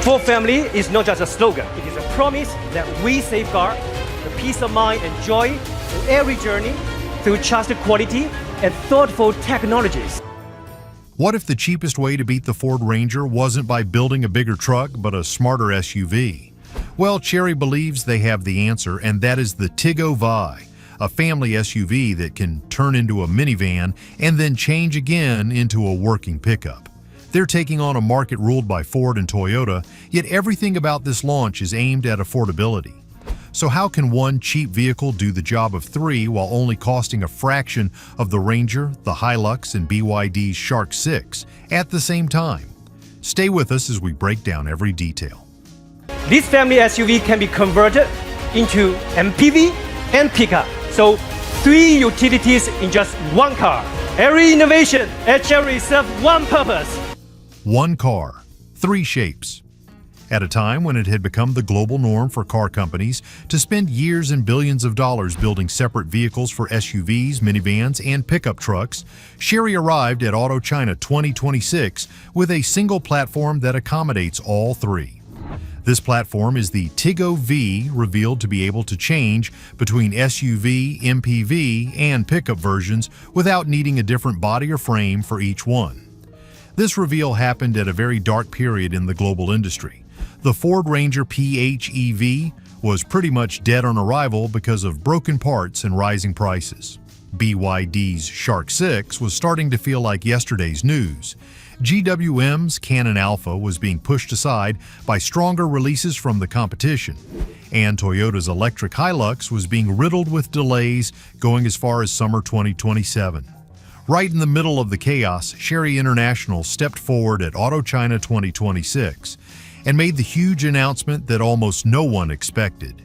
Ford family is not just a slogan, it is a promise that we safeguard the peace of mind and joy in every journey through trusted quality and thoughtful technologies. What if the cheapest way to beat the Ford Ranger wasn't by building a bigger truck, but a smarter SUV? Well, Chery believes they have the answer, and that is the Tiggo V, a family SUV that can turn into a minivan and then change again into a working pickup. They're taking on a market ruled by Ford and Toyota, yet everything about this launch is aimed at affordability. So how can one cheap vehicle do the job of three while only costing a fraction of the Ranger, the Hilux, and BYD's Shark 6 at the same time? Stay with us as we break down every detail. This family SUV can be converted into MPV and pickup. So 3 utilities in just one car. Every innovation at Chery serves one purpose. One car, 3 shapes. At a time when it had become the global norm for car companies to spend years and billions of dollars building separate vehicles for SUVs, minivans, and pickup trucks, Chery arrived at Auto China 2026 with a single platform that accommodates all 3. This platform is the Tiggo V, revealed to be able to change between SUV, MPV, and pickup versions without needing a different body or frame for each one. This reveal happened at a very dark period in the global industry. The Ford Ranger PHEV was pretty much dead on arrival because of broken parts and rising prices. BYD's Shark 6 was starting to feel like yesterday's news. GWM's Canon Alpha was being pushed aside by stronger releases from the competition, and Toyota's electric Hilux was being riddled with delays going as far as summer 2027. Right in the middle of the chaos, Chery International stepped forward at Auto China 2026 and made the huge announcement that almost no one expected.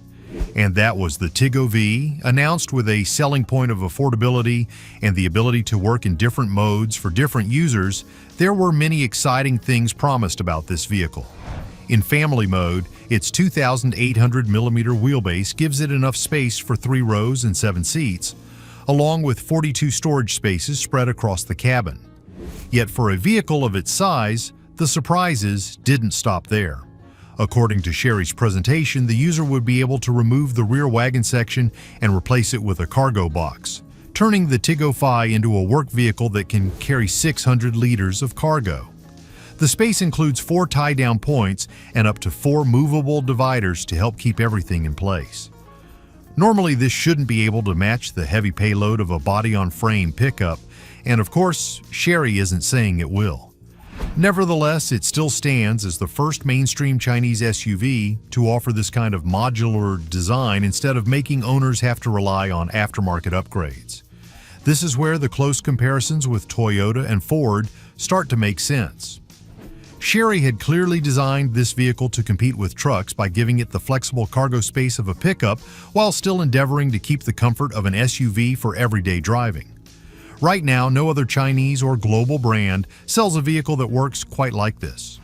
And that was the Tiggo V, announced with a selling point of affordability and the ability to work in different modes for different users. There were many exciting things promised about this vehicle. In family mode, its 2,800mm wheelbase gives it enough space for 3 rows and 7 seats, along with 42 storage spaces spread across the cabin. Yet for a vehicle of its size, the surprises didn't stop there. According to Chery's presentation, the user would be able to remove the rear wagon section and replace it with a cargo box, turning the Tiggo V into a work vehicle that can carry 600 liters of cargo. The space includes 4 tie-down points and up to 4 movable dividers to help keep everything in place. Normally, this shouldn't be able to match the heavy payload of a body-on-frame pickup, and of course, Chery isn't saying it will. Nevertheless, it still stands as the first mainstream Chinese SUV to offer this kind of modular design instead of making owners have to rely on aftermarket upgrades. This is where the close comparisons with Toyota and Ford start to make sense. Chery had clearly designed this vehicle to compete with trucks by giving it the flexible cargo space of a pickup while still endeavoring to keep the comfort of an SUV for everyday driving. Right now, no other Chinese or global brand sells a vehicle that works quite like this.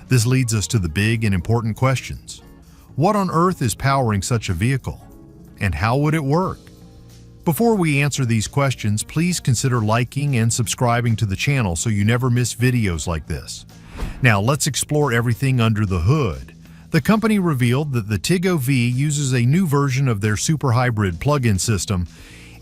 This leads us to the big and important questions. What on earth is powering such a vehicle? And how would it work? Before we answer these questions, please consider liking and subscribing to the channel so you never miss videos like this. Now let's explore everything under the hood. The company revealed that the Tiggo V uses a new version of their super hybrid plug-in system,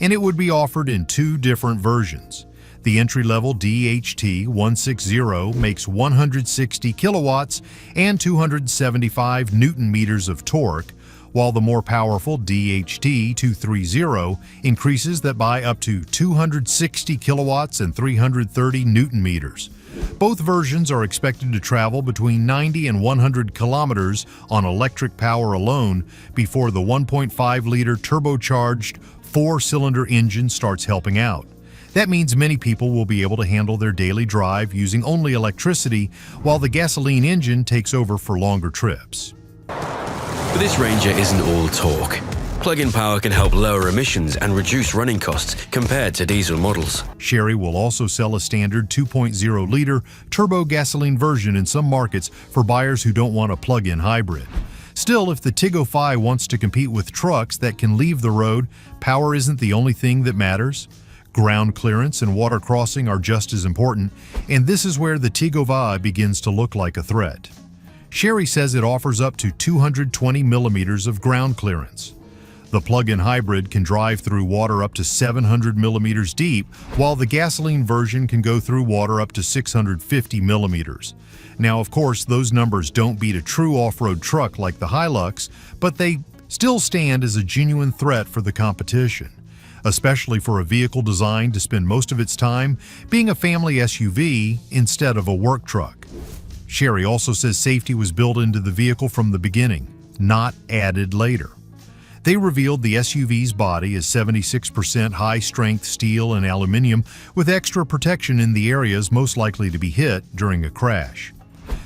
and it would be offered in 2 different versions. The entry-level DHT 160 makes 160 kilowatts and 275 newton-meters of torque, while the more powerful DHT 230 increases that by up to 260 kilowatts and 330 newton-meters. Both versions are expected to travel between 90 and 100 kilometers on electric power alone before the 1.5-liter turbocharged 4-cylinder engine starts helping out. That means many people will be able to handle their daily drive using only electricity, while the gasoline engine takes over for longer trips. But this Ranger isn't all talk. Plug-in power can help lower emissions and reduce running costs compared to diesel models. Chery will also sell a standard 2.0-liter turbo gasoline version in some markets for buyers who don't want a plug-in hybrid. Still, if the Tiggo V wants to compete with trucks that can leave the road, power isn't the only thing that matters. Ground clearance and water crossing are just as important, and this is where the Tiggo V begins to look like a threat. Chery says it offers up to 220 millimeters of ground clearance. The plug-in hybrid can drive through water up to 700 millimeters deep, while the gasoline version can go through water up to 650 millimeters. Now, of course, those numbers don't beat a true off-road truck like the Hilux, but they still stand as a genuine threat for the competition, especially for a vehicle designed to spend most of its time being a family SUV instead of a work truck. Chery also says safety was built into the vehicle from the beginning, not added later. They revealed the SUV's body is 76% high-strength steel and aluminum with extra protection in the areas most likely to be hit during a crash.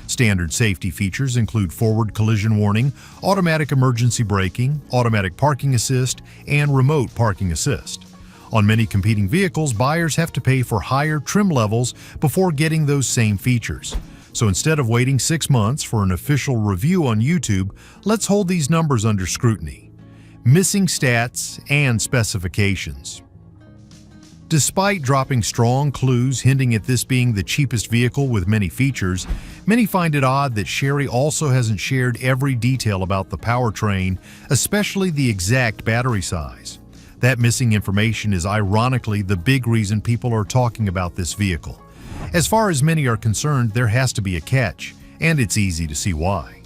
Standard safety features include forward collision warning, automatic emergency braking, automatic parking assist, and remote parking assist. On many competing vehicles, buyers have to pay for higher trim levels before getting those same features. So instead of waiting 6 months for an official review on YouTube, let's hold these numbers under scrutiny. Missing stats and specifications. Despite dropping strong clues hinting at this being the cheapest vehicle with many features, many find it odd that Chery also hasn't shared every detail about the powertrain, especially the exact battery size. That missing information is ironically the big reason people are talking about this vehicle. As far as many are concerned, there has to be a catch, and it's easy to see why.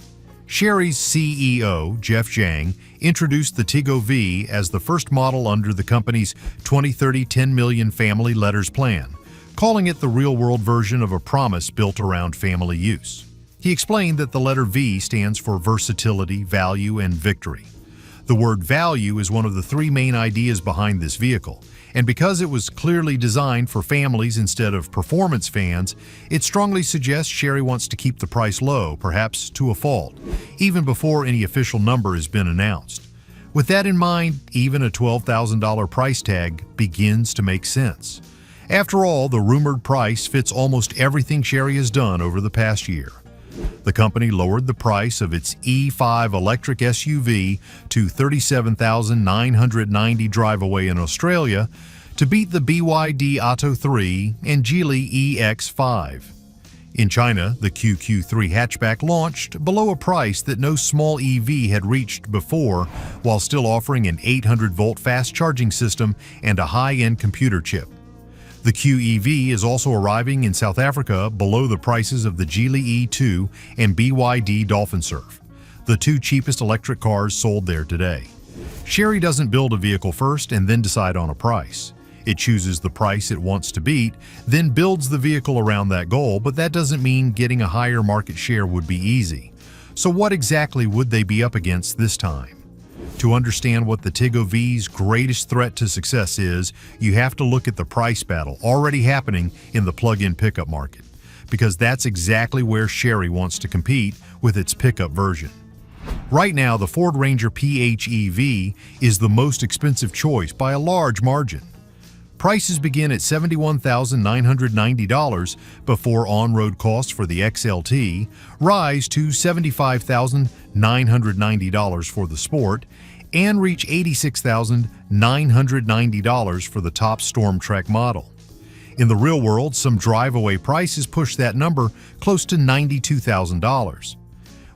Chery's CEO, Jeff Zhang, introduced the Tiggo V as the first model under the company's 2030 10 million family letters plan, calling it the real-world version of a promise built around family use. He explained that the letter V stands for versatility, value, and victory. The word value is one of the 3 main ideas behind this vehicle, and because it was clearly designed for families instead of performance fans, it strongly suggests Chery wants to keep the price low, perhaps to a fault, even before any official number has been announced. With that in mind, even a $12,000 price tag begins to make sense. After all, the rumored price fits almost everything Chery has done over the past year. The company lowered the price of its E5 electric SUV to $37,990 drive-away in Australia to beat the BYD Atto 3 and Geely EX5. In China, the QQ3 hatchback launched below a price that no small EV had reached before, while still offering an 800-volt fast charging system and a high-end computer chip. The QEV is also arriving in South Africa below the prices of the Geely E2 and BYD Dolphin Surf, the 2 cheapest electric cars sold there today. Chery doesn't build a vehicle first and then decide on a price. It chooses the price it wants to beat, then builds the vehicle around that goal, but that doesn't mean getting a higher market share would be easy. So what exactly would they be up against this time? To understand what the Tiggo V's greatest threat to success is, you have to look at the price battle already happening in the plug-in pickup market, because that's exactly where Chery wants to compete with its pickup version. Right now, the Ford Ranger PHEV is the most expensive choice by a large margin. Prices begin at $71,990 before on-road costs for the XLT rise to $75,990 for the Sport and reach $86,990 for the top Storm Trek model. In the real world, some drive-away prices push that number close to $92,000.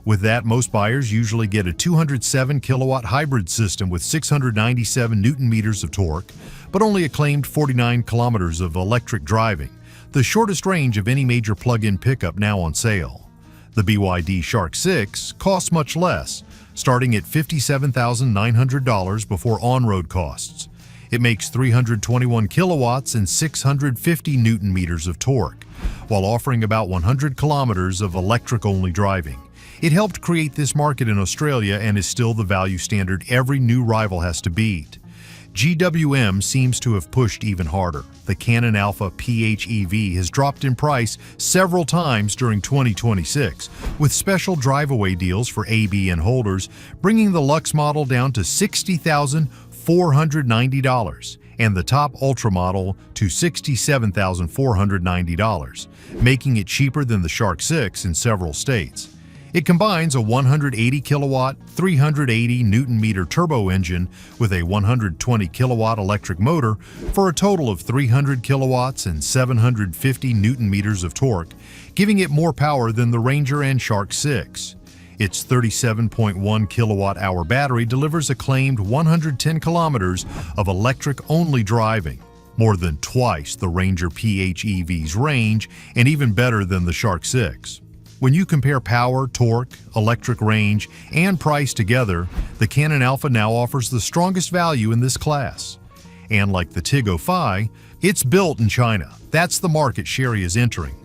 With that, most buyers usually get a 207 kilowatt hybrid system with 697 Newton-meters of torque, but only a claimed 49 kilometers of electric driving, the shortest range of any major plug-in pickup now on sale. The BYD Shark 6 costs much less, starting at $57,900 before on-road costs. It makes 321 kilowatts and 650 Newton-meters of torque, while offering about 100 kilometers of electric-only driving. It helped create this market in Australia and is still the value standard every new rival has to beat. GWM seems to have pushed even harder. The Canon Alpha PHEV has dropped in price several times during 2026, with special drive-away deals for ABN holders, bringing the Lux model down to $60,490 and the top Ultra model to $67,490, making it cheaper than the Shark 6 in several states. It combines a 180 kilowatt, 380 Newton-meter turbo engine with a 120 kilowatt electric motor for a total of 300 kilowatts and 750 Newton-meters of torque, giving it more power than the Ranger and Shark 6. Its 37.1 kilowatt-hour battery delivers a claimed 110 kilometers of electric-only driving, more than twice the Ranger PHEV's range and even better than the Shark 6. When you compare power, torque, electric range, and price together, the Canon Alpha now offers the strongest value in this class. And like the Tiggo V, it's built in China. That's the market Chery is entering.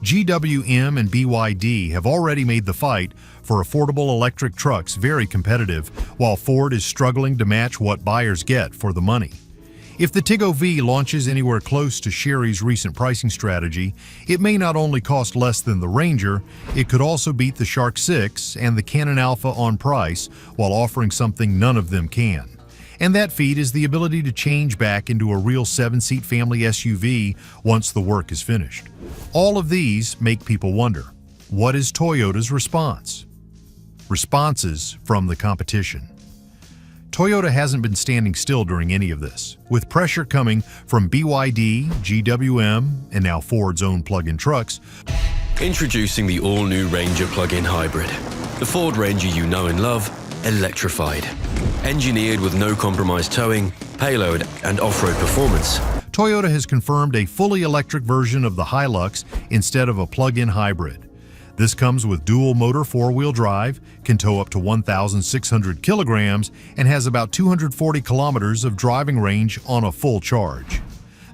GWM and BYD have already made the fight for affordable electric trucks very competitive, while Ford is struggling to match what buyers get for the money. If the Tiggo V launches anywhere close to Chery's recent pricing strategy, it may not only cost less than the Ranger, it could also beat the Shark 6 and the Canon Alpha on price while offering something none of them can. And that feat is the ability to change back into a real 7-seat family SUV once the work is finished. All of these make people wonder, what is Toyota's response? Responses from the competition. Toyota hasn't been standing still during any of this, with pressure coming from BYD, GWM, and now Ford's own plug-in trucks. Introducing the all-new Ranger plug-in hybrid. The Ford Ranger you know and love, electrified. Engineered with no compromise towing, payload, and off-road performance. Toyota has confirmed a fully electric version of the Hilux instead of a plug-in hybrid. This comes with dual-motor four-wheel drive, can tow up to 1,600 kilograms, and has about 240 kilometers of driving range on a full charge.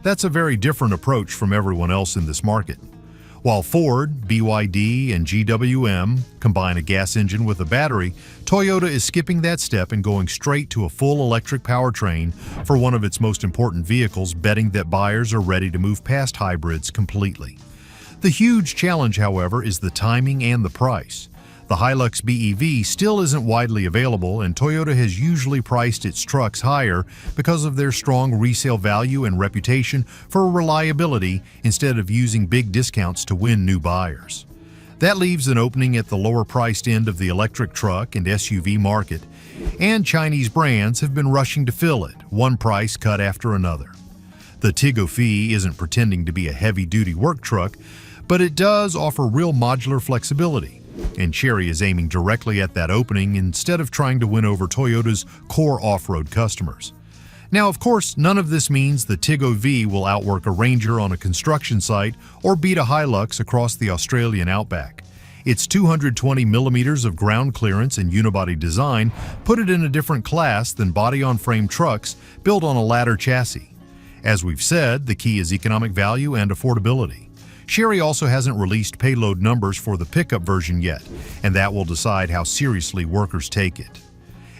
That's a very different approach from everyone else in this market. While Ford, BYD, and GWM combine a gas engine with a battery, Toyota is skipping that step and going straight to a full electric powertrain for one of its most important vehicles, betting that buyers are ready to move past hybrids completely. The huge challenge, however, is the timing and the price. The Hilux BEV still isn't widely available, and Toyota has usually priced its trucks higher because of their strong resale value and reputation for reliability instead of using big discounts to win new buyers. That leaves an opening at the lower-priced end of the electric truck and SUV market, and Chinese brands have been rushing to fill it, one price cut after another. The Tiggo V isn't pretending to be a heavy-duty work truck, but it does offer real modular flexibility, and Chery is aiming directly at that opening instead of trying to win over Toyota's core off-road customers. Now, of course, none of this means the Tiggo V will outwork a Ranger on a construction site or beat a Hilux across the Australian outback. Its 220 millimeters of ground clearance and unibody design put it in a different class than body-on-frame trucks built on a ladder chassis. As we've said, the key is economic value and affordability. Chery also hasn't released payload numbers for the pickup version yet, and that will decide how seriously workers take it.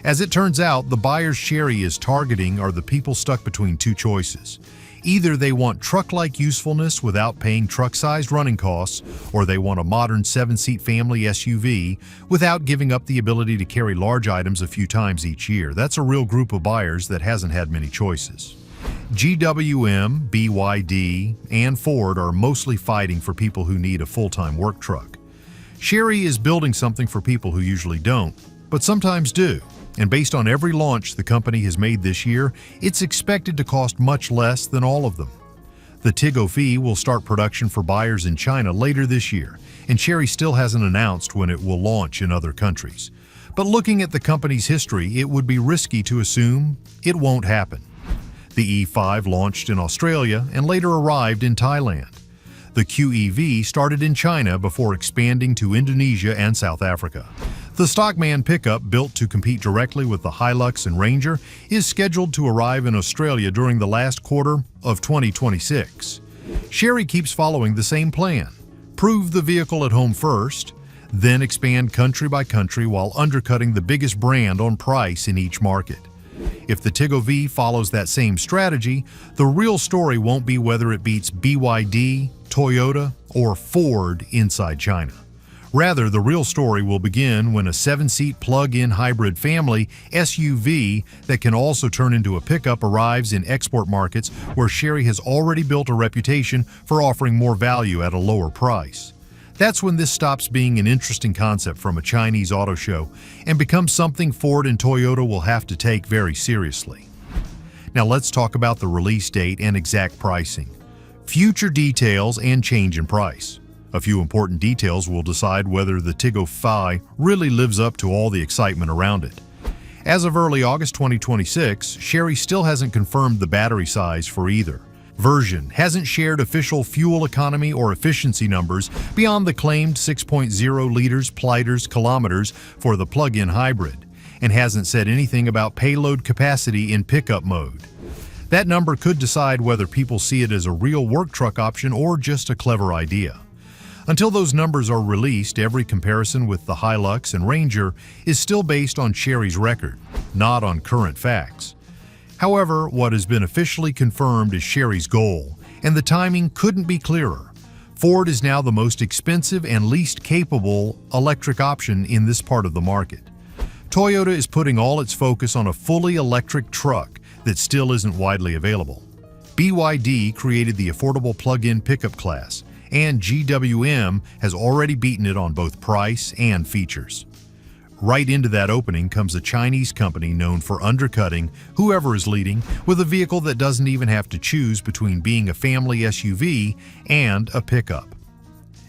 As it turns out, the buyers Chery is targeting are the people stuck between two choices. Either they want truck-like usefulness without paying truck-sized running costs, or they want a modern 7-seat family SUV without giving up the ability to carry large items a few times each year. That's a real group of buyers that hasn't had many choices. GWM, BYD, and Ford are mostly fighting for people who need a full-time work truck. Chery is building something for people who usually don't, but sometimes do. And based on every launch the company has made this year, it's expected to cost much less than all of them. The Tiggo V will start production for buyers in China later this year, and Chery still hasn't announced when it will launch in other countries. But looking at the company's history, it would be risky to assume it won't happen. The E5 launched in Australia and later arrived in Thailand. The QEV started in China before expanding to Indonesia and South Africa. The Stockman pickup, built to compete directly with the Hilux and Ranger, is scheduled to arrive in Australia during the last quarter of 2026. Chery keeps following the same plan. Prove the vehicle at home first, then expand country by country while undercutting the biggest brand on price in each market. If the Tiggo V follows that same strategy, the real story won't be whether it beats BYD, Toyota, or Ford inside China. Rather, the real story will begin when a 7-seat plug-in hybrid family SUV that can also turn into a pickup arrives in export markets where Chery has already built a reputation for offering more value at a lower price. That's when this stops being an interesting concept from a Chinese auto show and becomes something Ford and Toyota will have to take very seriously. Now let's talk about the release date and exact pricing, future details, and change in price. A few important details will decide whether the Tiggo V really lives up to all the excitement around it. As of early August 2026, Chery still hasn't confirmed the battery size for either version, hasn't shared official fuel economy or efficiency numbers beyond the claimed 6.0 liters kilometers for the plug-in hybrid, and hasn't said anything about payload capacity in pickup mode. That number could decide whether people see it as a real work truck option or just a clever idea. Until those numbers are released, every comparison with the Hilux and Ranger is still based on Chery's record, not on current facts. However, what has been officially confirmed is Chery's goal, and the timing couldn't be clearer. Ford is now the most expensive and least capable electric option in this part of the market. Toyota is putting all its focus on a fully electric truck that still isn't widely available. BYD created the affordable plug-in pickup class, and GWM has already beaten it on both price and features. Right into that opening comes a Chinese company known for undercutting whoever is leading with a vehicle that doesn't even have to choose between being a family SUV and a pickup.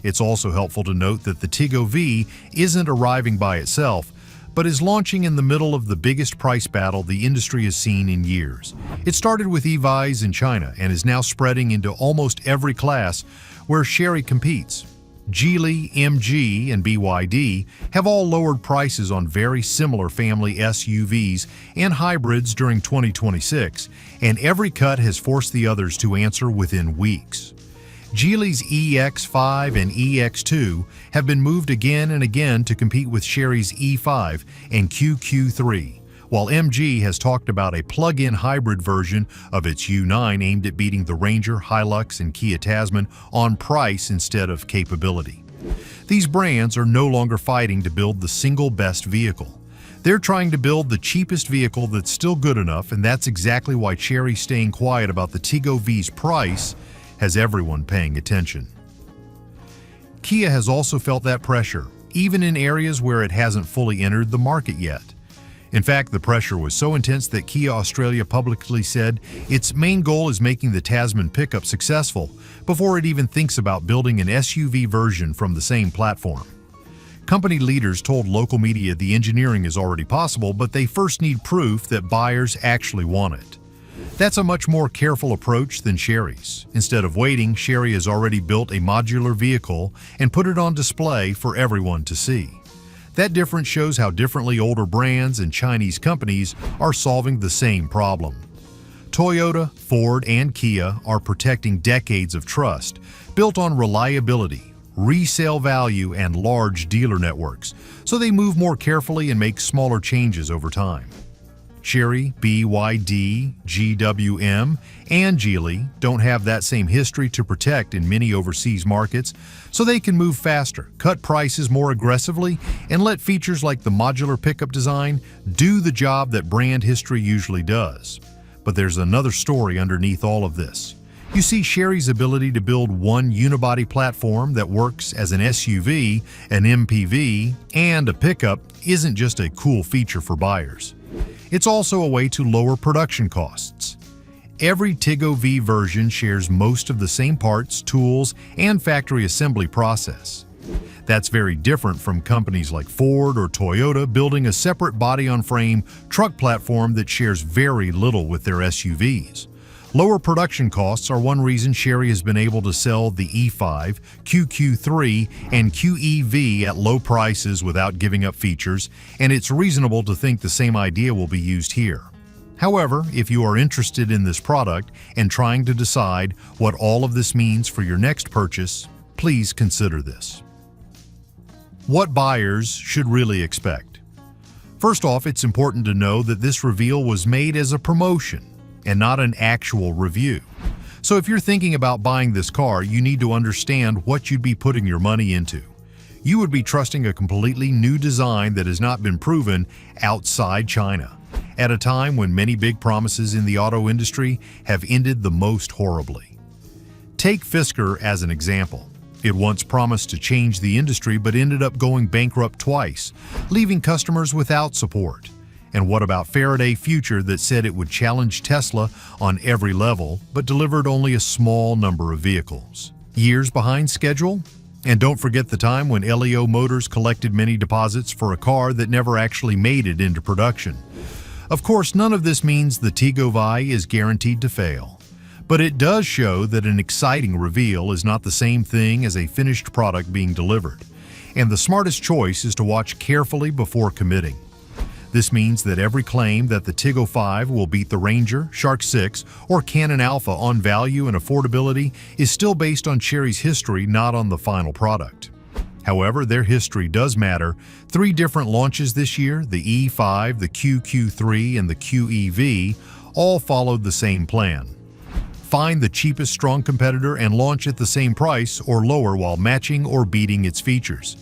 It's also helpful to note that the Tiggo V isn't arriving by itself, but is launching in the middle of the biggest price battle the industry has seen in years. It started with EVs in China and is now spreading into almost every class where Chery competes. Geely, MG, and BYD have all lowered prices on very similar family SUVs and hybrids during 2026, and every cut has forced the others to answer within weeks. Geely's EX5 and EX2 have been moved again and again to compete with Chery's E5 and QQ3, while MG has talked about a plug-in hybrid version of its U9 aimed at beating the Ranger, Hilux, and Kia Tasman on price instead of capability. These brands are no longer fighting to build the single best vehicle. They're trying to build the cheapest vehicle that's still good enough, and that's exactly why Chery staying quiet about the Tiggo V's price has everyone paying attention. Kia has also felt that pressure, even in areas where it hasn't fully entered the market yet. In fact, the pressure was so intense that Kia Australia publicly said its main goal is making the Tasman pickup successful before it even thinks about building an SUV version from the same platform. Company leaders told local media the engineering is already possible, but they first need proof that buyers actually want it. That's a much more careful approach than Chery's. Instead of waiting, Chery has already built a modular vehicle and put it on display for everyone to see. That difference shows how differently older brands and Chinese companies are solving the same problem. Toyota, Ford, and Kia are protecting decades of trust, built on reliability, resale value, and large dealer networks, so they move more carefully and make smaller changes over time. Chery, BYD, GWM, and Geely don't have that same history to protect in many overseas markets, so they can move faster, cut prices more aggressively, and let features like the modular pickup design do the job that brand history usually does. But there's another story underneath all of this. You see, Chery's ability to build one unibody platform that works as an SUV, an MPV, and a pickup isn't just a cool feature for buyers. It's also a way to lower production costs. Every Tiggo V version shares most of the same parts, tools, and factory assembly process. That's very different from companies like Ford or Toyota building a separate body-on-frame truck platform that shares very little with their SUVs. Lower production costs are one reason Chery has been able to sell the E5, QQ3, and QEV at low prices without giving up features, and it's reasonable to think the same idea will be used here. However, if you are interested in this product and trying to decide what all of this means for your next purchase, please consider this. What buyers should really expect. First off, it's important to know that this reveal was made as a promotion and not an actual review. So if you're thinking about buying this car, you need to understand what you'd be putting your money into. You would be trusting a completely new design that has not been proven outside China, at a time when many big promises in the auto industry have ended the most horribly. Take Fisker as an example. It once promised to change the industry but ended up going bankrupt twice, leaving customers without support. And what about Faraday Future that said it would challenge Tesla on every level, but delivered only a small number of vehicles? Years behind schedule? And don't forget the time when LEO Motors collected many deposits for a car that never actually made it into production. Of course, none of this means the Tiggo V is guaranteed to fail. But it does show that an exciting reveal is not the same thing as a finished product being delivered. And the smartest choice is to watch carefully before committing. This means that every claim that the Tiggo V will beat the Ranger, Shark 6, or Canon Alpha on value and affordability is still based on Chery's history, not on the final product. However, their history does matter. 3 different launches this year, the E5, the QQ3, and the QEV, all followed the same plan. Find the cheapest strong competitor and launch at the same price or lower while matching or beating its features.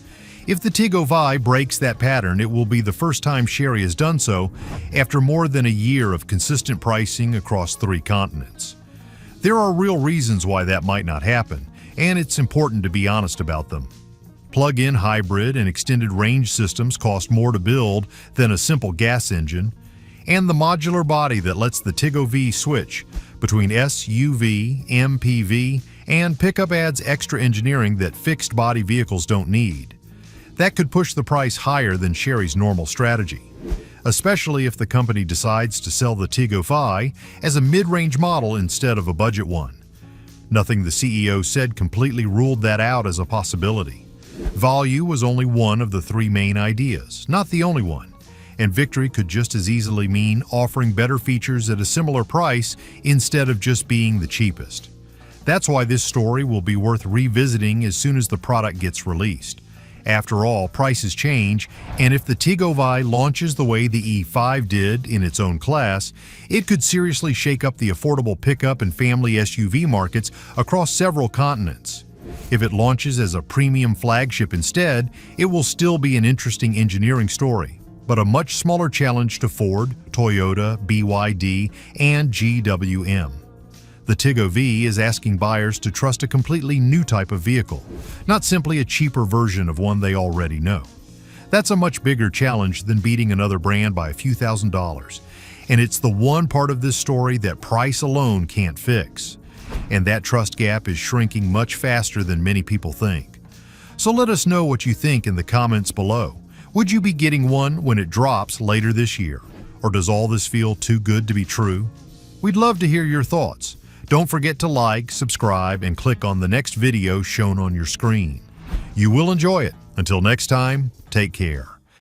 If the Tiggo V breaks that pattern, it will be the first time Chery has done so after more than a year of consistent pricing across 3 continents. There are real reasons why that might not happen, and it's important to be honest about them. Plug-in hybrid and extended range systems cost more to build than a simple gas engine, and the modular body that lets the Tiggo V switch between SUV, MPV, and pickup adds extra engineering that fixed body vehicles don't need. That could push the price higher than Chery's normal strategy, especially if the company decides to sell the Tiggo V as a mid-range model instead of a budget one. Nothing the CEO said completely ruled that out as a possibility. Value was only one of the 3 main ideas, not the only one, and victory could just as easily mean offering better features at a similar price instead of just being the cheapest. That's why this story will be worth revisiting as soon as the product gets released. After all, prices change, and if the Tiggo V launches the way the E5 did in its own class, it could seriously shake up the affordable pickup and family SUV markets across several continents. If it launches as a premium flagship instead, it will still be an interesting engineering story, but a much smaller challenge to Ford, Toyota, BYD, and GWM. The Tiggo V is asking buyers to trust a completely new type of vehicle, not simply a cheaper version of one they already know. That's a much bigger challenge than beating another brand by a few $1,000s, and it's the one part of this story that price alone can't fix. And that trust gap is shrinking much faster than many people think. So let us know what you think in the comments below. Would you be getting one when it drops later this year? Or does all this feel too good to be true? We'd love to hear your thoughts. Don't forget to like, subscribe, and click on the next video shown on your screen. You will enjoy it. Until next time, take care.